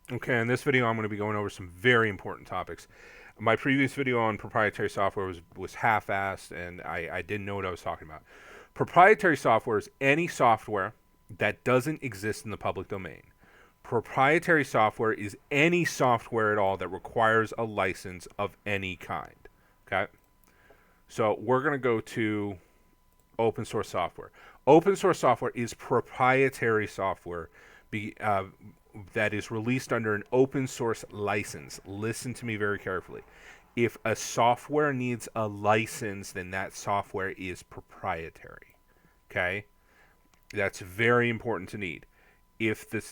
Okay, in this video, I'm going to be going over some very important topics. My previous video on proprietary software was half-assed, and I didn't know what I was talking about. Proprietary software is any software that doesn't exist in the public domain. Proprietary software is any software at all that requires a license of any kind. Okay? So we're going to go to open source software. Open source software is proprietary software be, that is released under an open source license. Listen to me very carefully. If a software needs a license, then that software is proprietary. Okay? That's very important to need. If the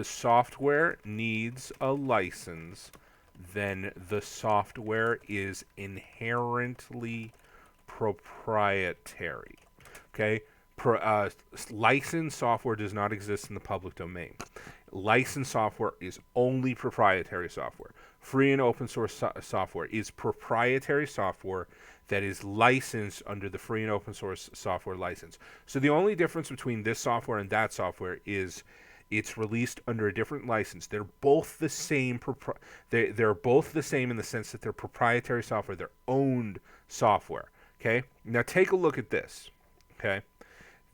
software needs a license, then the software is inherently proprietary. Okay? Licensed software does not exist in the public domain. Licensed software is only proprietary software. Free and open source software is proprietary software that is licensed under the free and open source software license. So the only difference between this software and that software is it's released under a different license. They're both the same. They're both the same in the sense that they're proprietary software. They're owned software. Okay. Now take a look at this. Okay.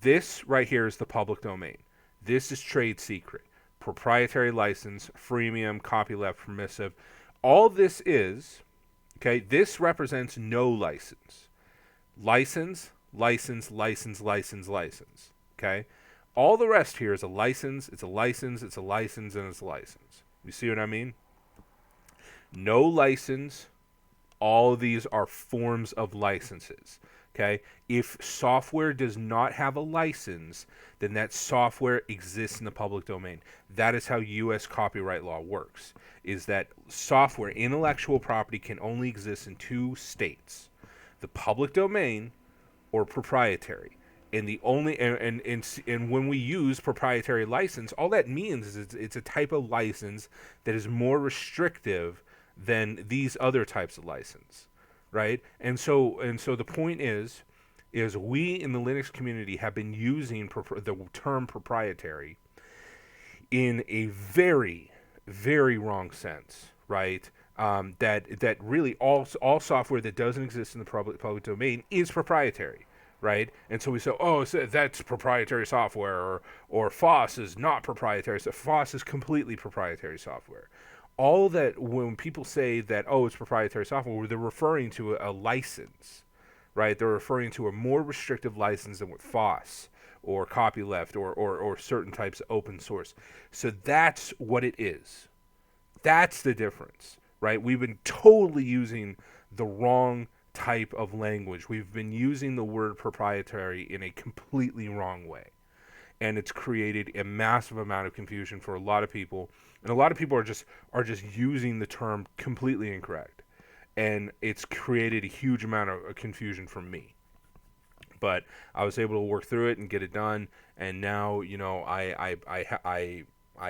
This right here is the public domain. This is trade secret, proprietary license, freemium, copyleft, permissive. All this is, okay, this represents no license. License, license, license, license, license. Okay? All the rest here is a license, it's a license, it's a license, and it's a license. You see what I mean? No license. All of these are forms of licenses. Okay? If software does not have a license, then that software exists in the public domain. That is how U.S. copyright law works, is that software, intellectual property, can only exist in two states, the public domain or proprietary. And the only and when we use proprietary license, all that means is it's a type of license that is more restrictive than these other types of license, right? And so the point is we in the Linux community have been using the term proprietary in a very, very wrong sense, right? That really all software that doesn't exist in the public domain is proprietary, right? And so we say, oh, so that's proprietary software, or FOSS is not proprietary. So FOSS is completely proprietary software. All that when people say that, oh, it's proprietary software, they're referring to a license, right? They're referring to a more restrictive license than with FOSS or copyleft or certain types of open source. So that's what it is. That's the difference, right? We've been totally using the wrong type of language. We've been using the word proprietary in a completely wrong way. And it's created a massive amount of confusion for a lot of people. And a lot of people are just using the term completely incorrect. And it's created a huge amount of confusion for me. But I was able to work through it and get it done, and now I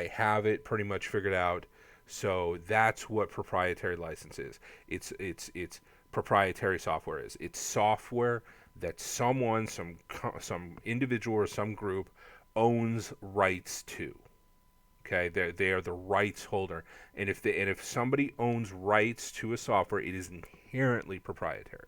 have it pretty much figured out. So that's what proprietary license is. It's proprietary software is. It's software that someone, some individual or some group owns rights to. Okay, they are the rights holder, and if somebody owns rights to a software, it is inherently proprietary.